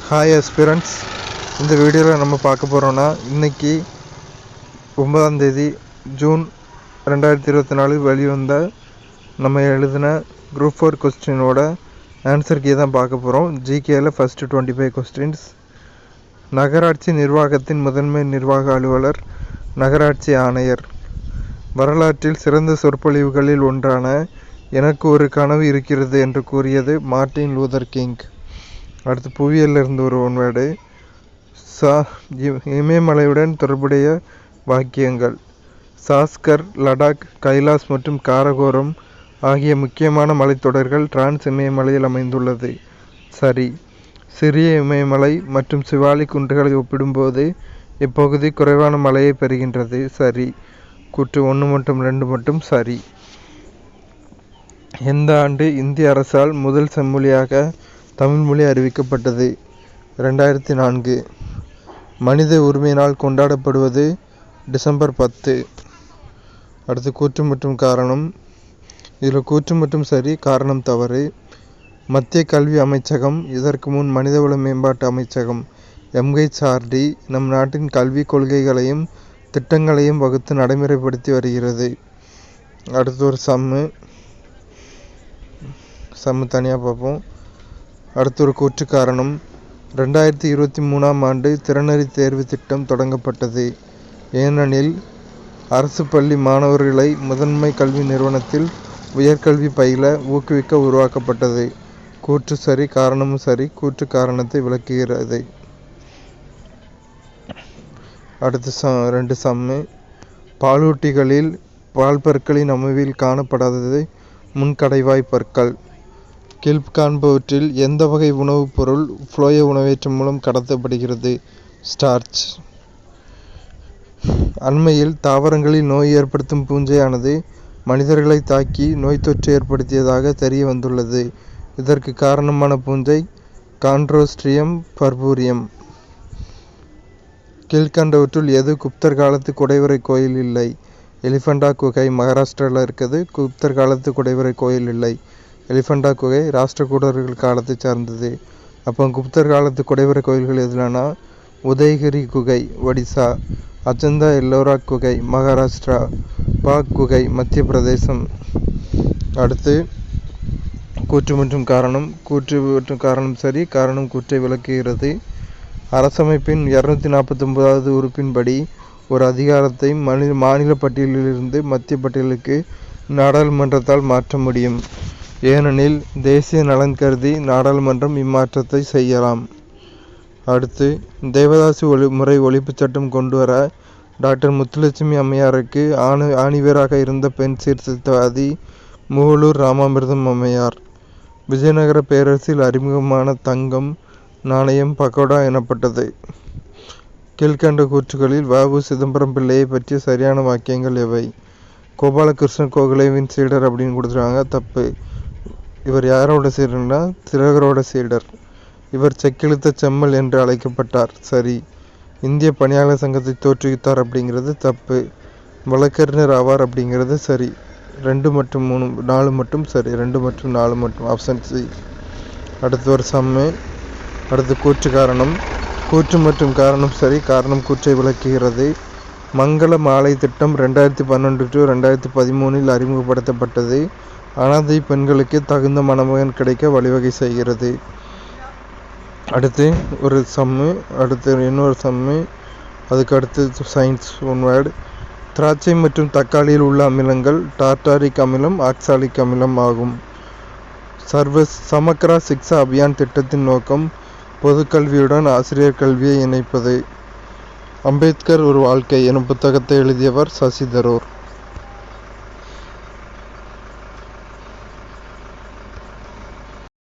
Hi aspirants, இந்த வீடியோவில் நம்ம பார்க்க போகிறோன்னா இன்றைக்கி 9ஆம் தேதி ஜூன் 2024 வெளிவந்த நம்ம எழுதின குரூப் 4 கொஸ்டினோட ஆன்சர் கீ தான் பார்க்க போகிறோம். ஜிகேயில் ஃபஸ்ட்டு 25 கொஸ்டின்ஸ். நகராட்சி நிர்வாகத்தின் முதன்மை நிர்வாக அலுவலர் நகராட்சி ஆணையர். வரலாற்றில் சிறந்த சொற்பொழிவுகளில் ஒன்றான எனக்கு ஒரு கனவு இருக்கிறது என்று கூறியது மார்ட்டின் லூதர் கிங். அடுத்து புவியியலில் இருந்து ஒரு ஒன்வேர்டு. இமயமலையுடன் தொடர்புடைய வாக்கியங்கள். சாஸ்கர், லடாக், கைலாஸ் மற்றும் காரகோரம் ஆகிய முக்கியமான மலைத்தொடர்கள் டிரான்ஸ் இமயமலையில் அமைந்துள்ளது. சரி. சிறிய இமயமலை மற்றும் சிவாலிக் குன்றுகளை ஒப்பிடும்போது இப்பகுதி குறைவான மழையை பெறுகின்றது. சரி. கூற்று 1 மற்றும் 2 மட்டும் சரி. எந்த ஆண்டு இந்திய அரசால் முதல் செம்மொழியாக தமிழ் மொழி அறிவிக்கப்பட்டது? 2004. மனித உரிமை நாள் கொண்டாடப்படுவது டிசம்பர் 10. அடுத்து கூற்று மற்றும் காரணம். இதில் கூற்று மற்றும் சரி, காரணம் தவறு. மத்திய கல்வி அமைச்சகம், இதற்கு முன் மனிதவள மேம்பாட்டு அமைச்சகம் MHRD, நம் நாட்டின் கல்விக் கொள்கைகளையும் திட்டங்களையும் வகுத்து நடைமுறைப்படுத்தி வருகிறது. அடுத்து ஒரு சம்மு தனியாக பார்ப்போம். அடுத்து ஒரு கூற்று காரணம். 2023ஆம் ஆண்டு திறனறி தேர்வு திட்டம் தொடங்கப்பட்டது. ஏனெனில் அரசு பள்ளி மாணவர்களை முதன்மை கல்வி நிறுவனத்தில் உயர்கல்வி பயில ஊக்குவிக்க உருவாக்கப்பட்டது. கூற்று சரி, காரணமும் சரி. கூற்று காரணத்தை விளக்குகிறது. அடுத்து 2 சம்மு. பாலூட்டிகளில் பால்பற்களின் அமைவில் காணப்படாதது முன்கடைவாய் பற்கள். கீழ்காண்பவற்றில் எந்த வகை உணவுப் பொருள் புளோய உணவேற்றம் மூலம் கடத்தப்படுகிறது? ஸ்டார்ச். அண்மையில் தாவரங்களில் நோய் ஏற்படுத்தும் பூஞ்சையானது மனிதர்களை தாக்கி நோய் தொற்று ஏற்படுத்தியதாக தெரிய வந்துள்ளது. இதற்கு காரணமான பூஞ்சை கான்ட்ரோஸ்ட்ரியம் பர்பூரியம். கீழ்கண்டவற்றுள் எது குப்தர் காலத்து குடைவரை கோயில் இல்லை? எலிஃபண்டா குகை மகாராஷ்டிராவில் இருக்குது. குப்தர் காலத்து குடைவரை கோயில் இல்லை. எலிஃபண்டா குகை ராஷ்டிரகூடர்கள் காலத்தை சார்ந்தது. அப்போ குப்தர் காலத்து குடைவரை கோயில்கள் எதுலனா உதயகிரி குகை ஒடிசா, அஜந்தா எல்லோரா குகை மகாராஷ்டிரா, பாக் குகை மத்திய பிரதேசம். அடுத்து கூற்று மற்றும் காரணம். கூற்று மற்றும் காரணம் சரி, காரணம் கூற்றை விளக்குகிறது. அரசமைப்பின் 249வது உறுப்பின்படி ஒரு அதிகாரத்தை மாநில பட்டியலிலிருந்து மத்திய பட்டியலுக்கு நாடாளுமன்றத்தால் மாற்ற முடியும். ஏனெனில் தேசிய நலன் கருதி நாடாளுமன்றம் இம்மாற்றத்தை செய்யலாம். அடுத்து தேவதாசி முறை ஒழிப்புச் சட்டம் கொண்டுவர டாக்டர் முத்துலட்சுமி அம்மையாருக்கு ஆணிவேராக இருந்த பெண் சீர்திருத்தவாதி மூவலூர் ராமாமிர்தம் அம்மையார். விஜயநகர பேரரசில் அறிமுகமான தங்கம் நாணயம் பகோடா எனப்பட்டது. கீழ்கண்ட கூற்றுகளில் வ.உ. சிதம்பரம் பிள்ளையை பற்றிய சரியான வாக்கியங்கள் எவை? கோபாலகிருஷ்ண கோகலேவின் சீடர் அப்படின்னு கொடுத்துருக்காங்க. தப்பு. இவர் யாரோட சீடர்னா திலகரோட சீடர். இவர் செக்கெழுத்த செம்மல் என்று அழைக்கப்பட்டார். சரி. இந்திய பணியாளர் சங்கத்தை தோற்றுவித்தார் அப்படிங்கிறது தப்பு. வழக்கறிஞர் ஆவார் அப்படிங்கிறது சரி. 2 மற்றும் 3 4 மட்டும் சரி. 2 மற்றும் 4 மட்டும் ஆப்ஷன் சி. அடுத்து ஒரு சம்மு. அடுத்து கூற்று காரணம். கூற்று மற்றும் காரணம் சரி, காரணம் கூற்றை விளக்குகிறது. மங்கள மாலை திட்டம் 2012 to 2013 அறிமுகப்படுத்தப்பட்டது. அனாதை பெண்களுக்கு தகுந்த மணமகன் கிடைக்க வழிவகை செய்கிறது. அடுத்து ஒரு சம்மு. அடுத்து இன்னொரு சம்மு. அதுக்கு அடுத்து சயின்ஸ் ஒன்வேர்டு. திராட்சை மற்றும் தக்காளியில் உள்ள அமிலங்கள் டார்டாரிக் அமிலம், ஆக்சாலிக் அமிலம் ஆகும். சமக்ரா சிக்ஷா அபியான் திட்டத்தின் நோக்கம் பொதுக்கல்வியுடன் ஆசிரியர் கல்வியை இணைப்பது. அம்பேத்கர் ஒரு வாழ்க்கை எனும் புத்தகத்தை எழுதியவர் சசி தரூர்.